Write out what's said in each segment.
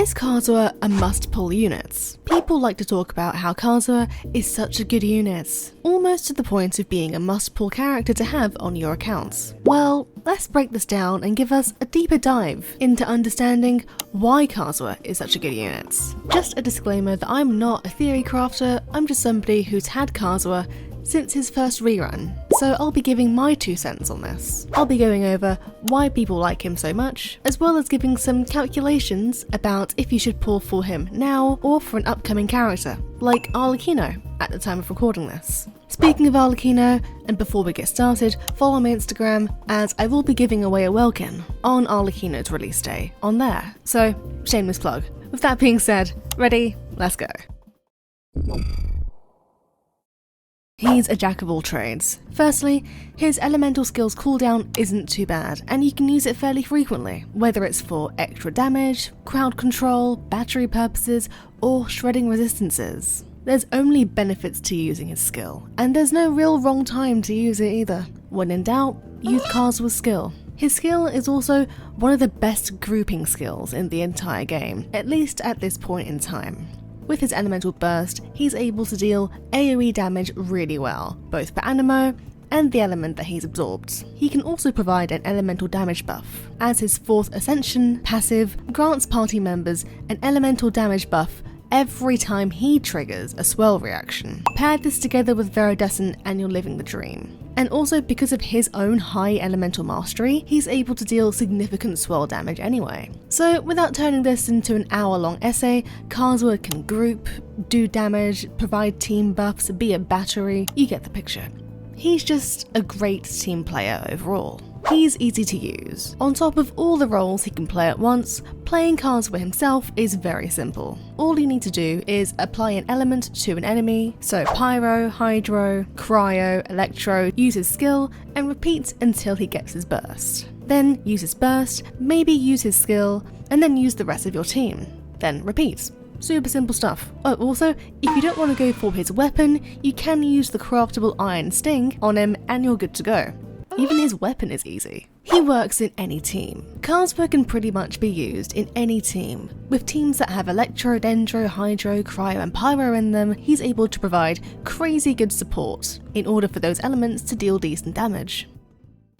Is Kazuha a must-pull unit? People like to talk about how Kazuha is such a good unit, almost to the point of being a must-pull character to have on your accounts. Well, let's break this down and give us a deeper dive into understanding why Kazuha is such a good unit. Just a disclaimer that I'm not a theory crafter, I'm just somebody who's had Kazuha since his first rerun, so I'll be giving my 2 cents on this. I'll be going over why people like him so much, as well as giving some calculations about if you should pull for him now or for an upcoming character, like Arlecchino at the time of recording this. Speaking of Arlecchino, and before we get started, follow my Instagram as I will be giving away a Welkin on Arlecchino's release day on there, so shameless plug. With that being said, ready? Let's go. He's a jack of all trades. Firstly, his elemental skills cooldown isn't too bad, and you can use it fairly frequently, whether it's for extra damage, crowd control, battery purposes, or shredding resistances. There's only benefits to using his skill, and there's no real wrong time to use it either. When in doubt, use Kazuha's skill. His skill is also one of the best grouping skills in the entire game, at least at this point in time. With his elemental burst, he's able to deal AoE damage really well, both per animo and the element that he's absorbed. He can also provide an elemental damage buff, as his 4th Ascension passive grants party members an elemental damage buff every time he triggers a swirl reaction. Pair this together with Viridescent and you're living the dream. And also because of his own high elemental mastery, he's able to deal significant swirl damage anyway. So without turning this into an hour-long essay, Kazuha can group, do damage, provide team buffs, be a battery, you get the picture. He's just a great team player overall. He's easy to use. On top of all the roles he can play at once, playing Kazuha himself is very simple. All you need to do is apply an element to an enemy, so Pyro, Hydro, Cryo, Electro, use his skill, and repeat until he gets his burst. Then use his burst, maybe use his skill, and then use the rest of your team. Then repeat. Super simple stuff. Oh, also, if you don't want to go for his weapon, you can use the craftable Iron Sting on him and you're good to go. Even his weapon is easy. He works in any team. Kazuha can pretty much be used in any team. With teams that have Electro, Dendro, Hydro, Cryo and Pyro in them, he's able to provide crazy good support in order for those elements to deal decent damage.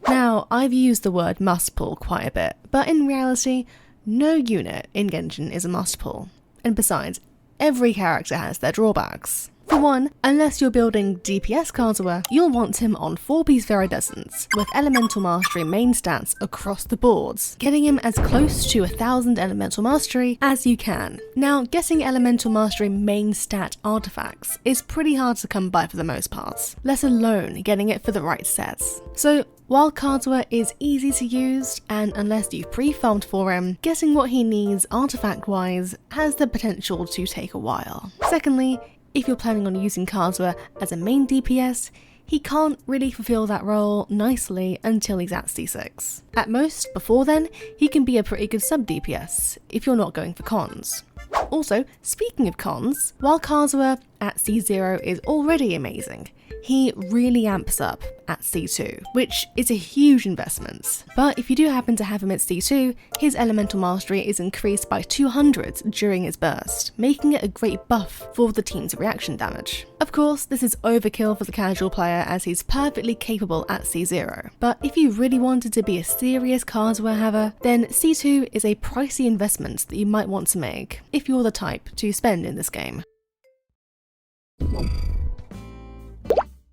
Now, I've used the word must pull quite a bit, but in reality, no unit in Genshin is a must pull. And besides, every character has their drawbacks. For one, unless you're building DPS Kazuha, you'll want him on 4-piece Viridescence, with Elemental Mastery main stats across the boards, getting him as close to 1000 Elemental Mastery as you can. Now, getting Elemental Mastery main stat artifacts is pretty hard to come by for the most part, let alone getting it for the right sets. So, while Kazuha is easy to use, and unless you've pre-farmed for him, getting what he needs artifact-wise has the potential to take a while. Secondly, if you're planning on using Kazuha as a main DPS, he can't really fulfill that role nicely until he's at C6. At most, before then, he can be a pretty good sub-DPS if you're not going for cons. Also, speaking of cons, while Kazuha at C0 is already amazing, he really amps up at C2, which is a huge investment. But if you do happen to have him at C2, his elemental mastery is increased by 200 during his burst, making it a great buff for the team's reaction damage. Of course, this is overkill for the casual player as he's perfectly capable at C0, but if you really wanted to be a serious Kazuha haver, then C2 is a pricey investment that you might want to make, if you're the type to spend in this game.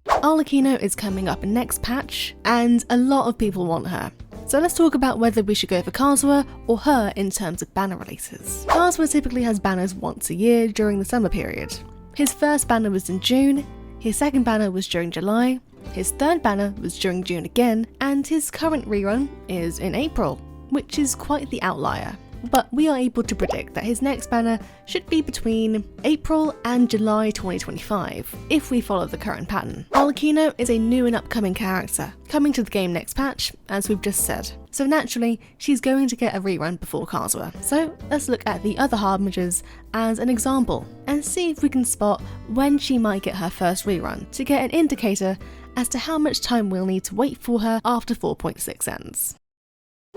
Arlecchino is coming up in next patch, and a lot of people want her. So let's talk about whether we should go for Kazuha or her in terms of banner releases. Kazuha typically has banners once a year during the summer period. His first banner was in June, his second banner was during July, his third banner was during June again, and his current rerun is in April, which is quite the outlier. But we are able to predict that his next banner should be between April and July 2025, if we follow the current pattern. Arlecchino is a new and upcoming character, coming to the game next patch, as we've just said. So naturally, she's going to get a rerun before Kazuha. So let's look at the other Harbingers as an example, and see if we can spot when she might get her first rerun, to get an indicator as to how much time we'll need to wait for her after 4.6 ends.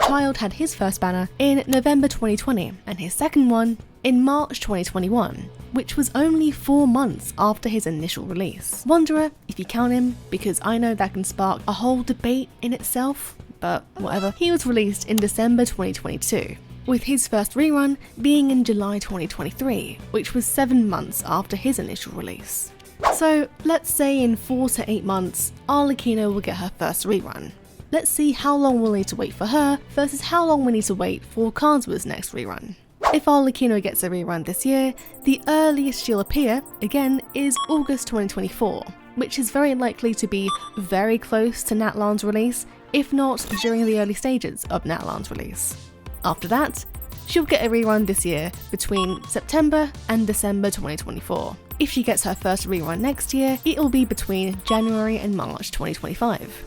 Child had his first banner in November 2020 and his second one in March 2021, which was only 4 months after his initial release. Wanderer, if you count him, because I know that can spark a whole debate in itself, but whatever. He was released in December 2022, with his first rerun being in July 2023, which was 7 months after his initial release. So let's say in 4 to 8 months, Arlecchino will get her first rerun. Let's see how long we'll need to wait for her versus how long we need to wait for Kazuha's next rerun. If Arlecchino gets a rerun this year, the earliest she'll appear, again, is August 2024, which is very likely to be very close to Natlan's release, if not during the early stages of Natlan's release. After that, she'll get a rerun this year between September and December 2024. If she gets her first rerun next year, it'll be between January and March 2025.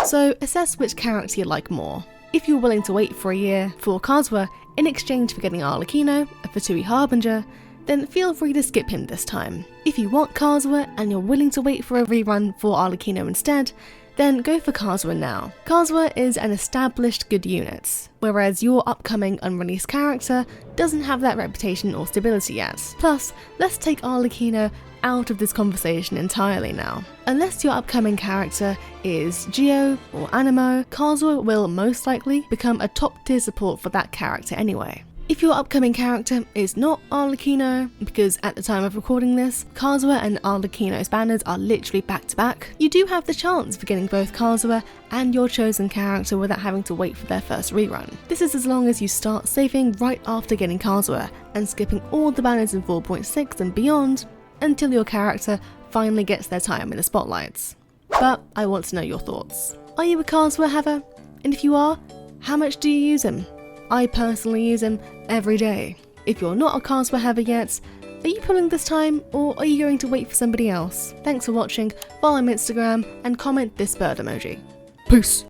So assess which character you like more. If you're willing to wait for a year for Kazuha in exchange for getting Arlecchino, a Fatui Harbinger, then feel free to skip him this time. If you want Kazuha and you're willing to wait for a rerun for Arlecchino instead, then go for Kazuha now. Kazuha is an established good unit, whereas your upcoming unreleased character doesn't have that reputation or stability yet. Plus, let's take Arlecchino out of this conversation entirely now. Unless your upcoming character is Geo or Animo, Kazuha will most likely become a top tier support for that character anyway. If your upcoming character is not Arlecchino, because at the time of recording this, Kazuha and Arlecchino's banners are literally back to back, you do have the chance for getting both Kazuha and your chosen character without having to wait for their first rerun. This is as long as you start saving right after getting Kazuha and skipping all the banners in 4.6 and beyond until your character finally gets their time in the spotlights. But I want to know your thoughts. Are you a Kazuha haver? And if you are, how much do you use him? I personally use him every day. If you're not a Kazuha haver yet, are you pulling this time or are you going to wait for somebody else? Thanks for watching, follow my Instagram and comment this bird emoji. Peace!